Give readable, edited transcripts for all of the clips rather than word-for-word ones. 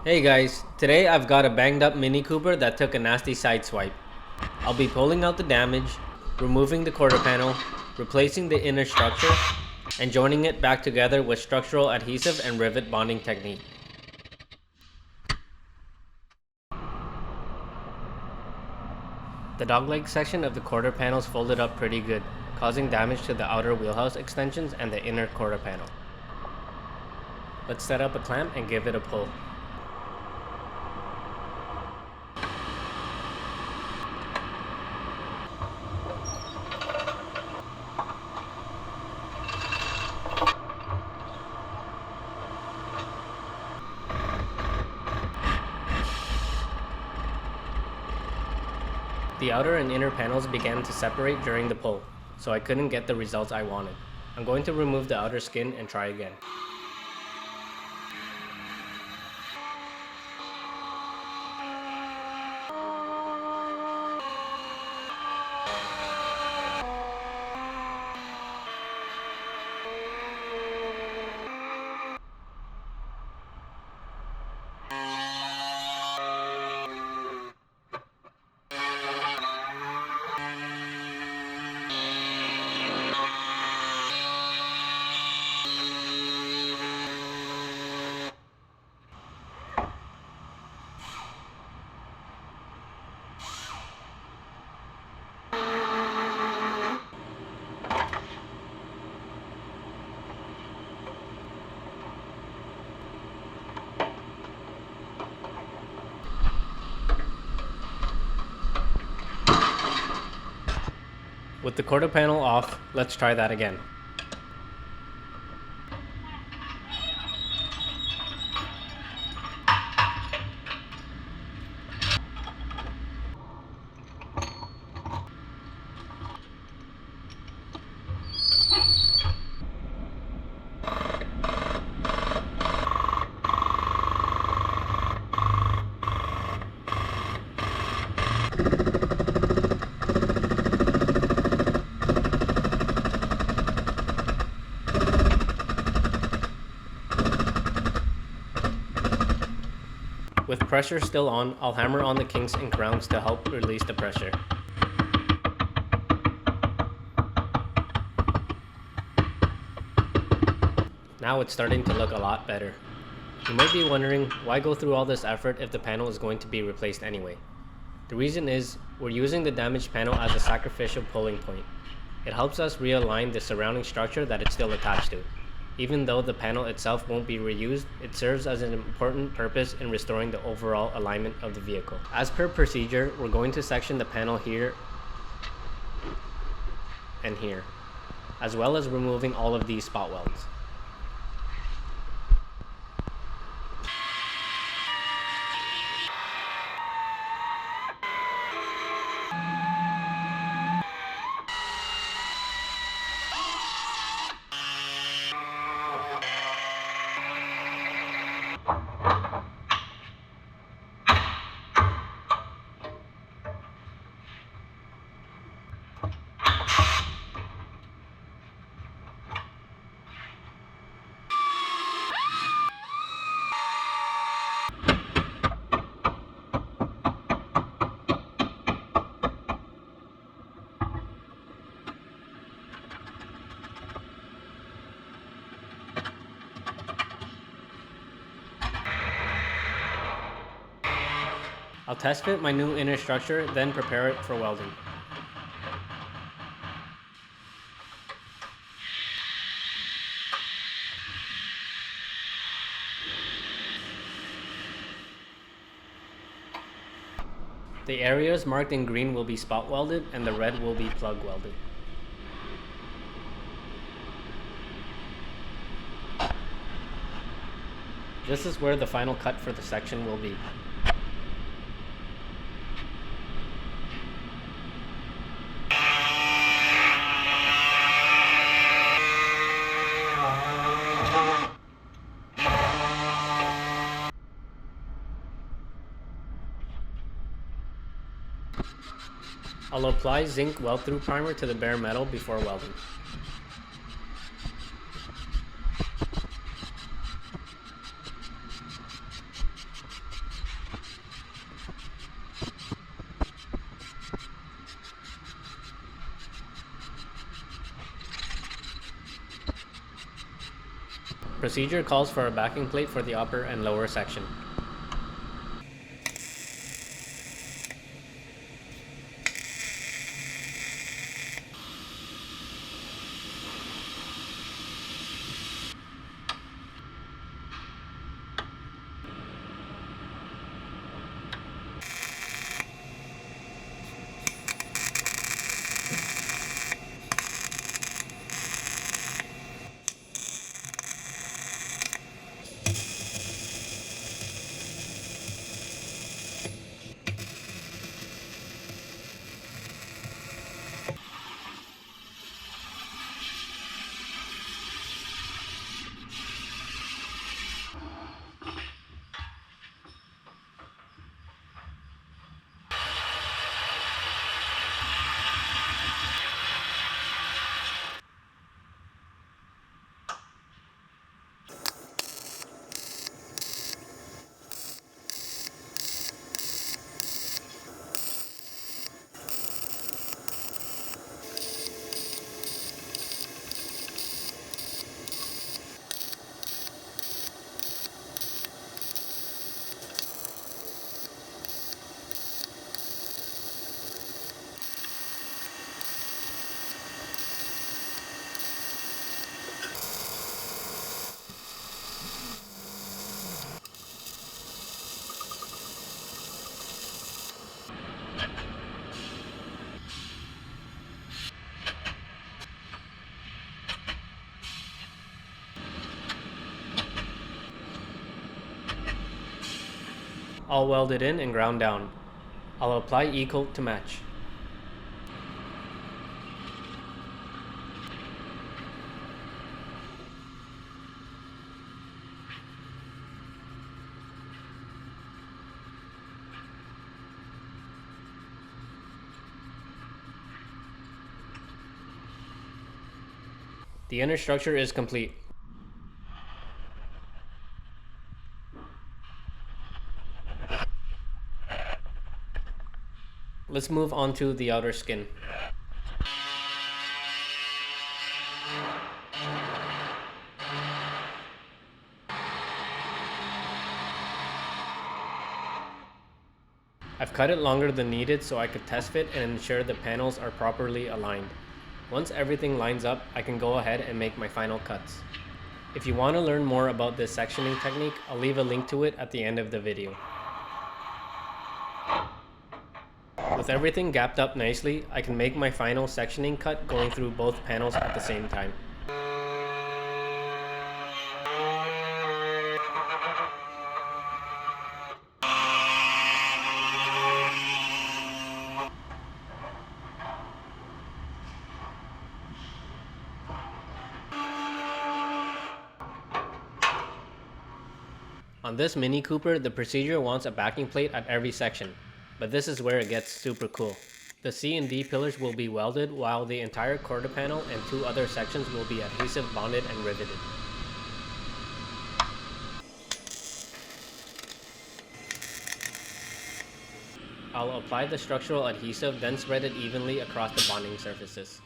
Hey guys, today I've got a banged up Mini Cooper that took a nasty side swipe. I'll be pulling out the damage, removing the quarter panel, replacing the inner structure, and joining it back together with structural adhesive and rivet bonding technique. The dogleg section of the quarter panels folded up pretty good, causing damage to the outer wheelhouse extensions and the inner quarter panel. Let's set up a clamp and give it a pull. The outer and inner panels began to separate during the pull, so I couldn't get the results I wanted. I'm going to remove the outer skin and try again. With the quarter panel off, let's try that again. With pressure still on, I'll hammer on the kinks and grounds to help release the pressure. Now it's starting to look a lot better. You might be wondering, why go through all this effort if the panel is going to be replaced anyway? The reason is, we're using the damaged panel as a sacrificial pulling point. It helps us realign the surrounding structure that it's still attached to. Even though the panel itself won't be reused, it serves as an important purpose in restoring the overall alignment of the vehicle. As per procedure, we're going to section the panel here and here, as well as removing all of these spot welds. I'll test fit my new inner structure, then prepare it for welding. The areas marked in green will be spot welded and the red will be plug welded. This is where the final cut for the section will be. I'll apply zinc weld-through primer to the bare metal before welding. procedure calls for a backing plate for the upper and lower section. All welded in and ground down. I'll apply E-coat to match. The inner structure is complete. Let's move on to the outer skin. I've cut it longer than needed so I could test fit and ensure the panels are properly aligned. Once everything lines up, I can go ahead and make my final cuts. If you want to learn more about this sectioning technique, I'll leave a link to it at the end of the video. With everything gapped up nicely, I can make my final sectioning cut going through both panels at the same time. On this Mini Cooper, the procedure wants a backing plate at every section, but this is where it gets super cool. The C and D pillars will be welded while the entire quarter panel and 2 other sections will be adhesive bonded and riveted. I'll apply the structural adhesive, then spread it evenly across the bonding surfaces.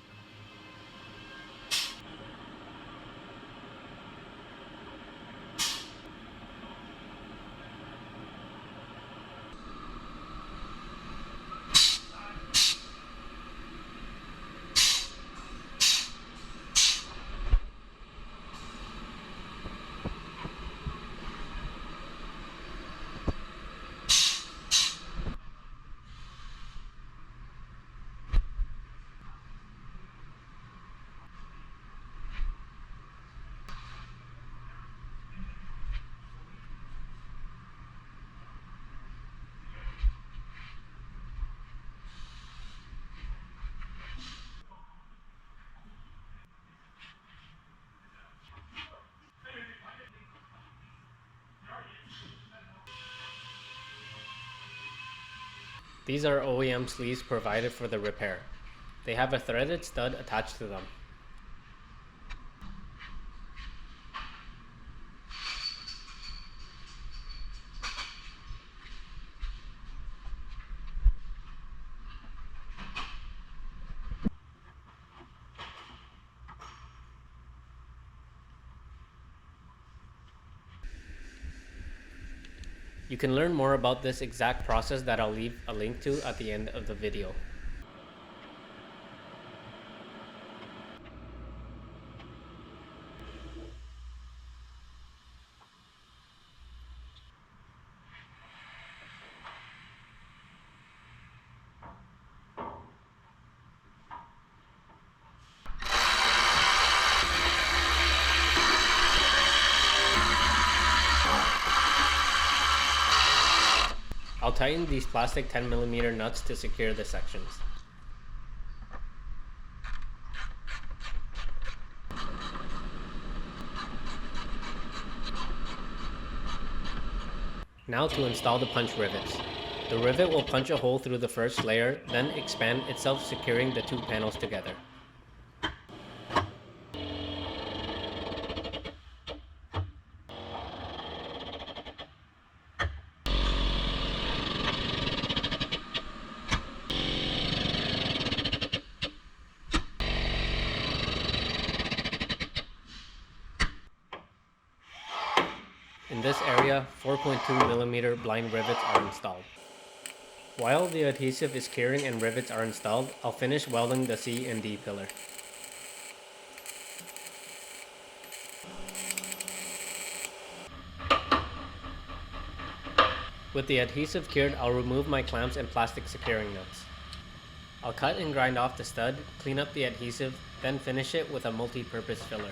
These are OEM sleeves provided for the repair. They have a threaded stud attached to them. You can learn more about this exact process that I'll leave a link to at the end of the video. I'll tighten these plastic 10mm nuts to secure the sections. Now to install the punch rivets. The rivet will punch a hole through the first layer, then expand itself, securing the two panels together. In this area, 4.2mm blind rivets are installed. While the adhesive is curing and rivets are installed, I'll finish welding the C and D pillar. With the adhesive cured, I'll remove my clamps and plastic securing nuts. I'll cut and grind off the stud, clean up the adhesive, then finish it with a multi-purpose filler.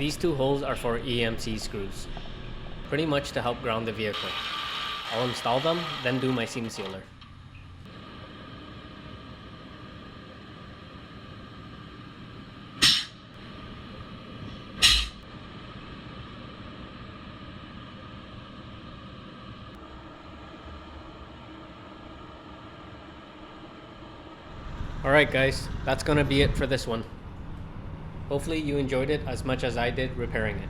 These two holes are for EMC screws, pretty much to help ground the vehicle. I'll install them, then do my seam sealer. Alright guys, that's gonna be it for this one. Hopefully you enjoyed it as much as I did repairing it.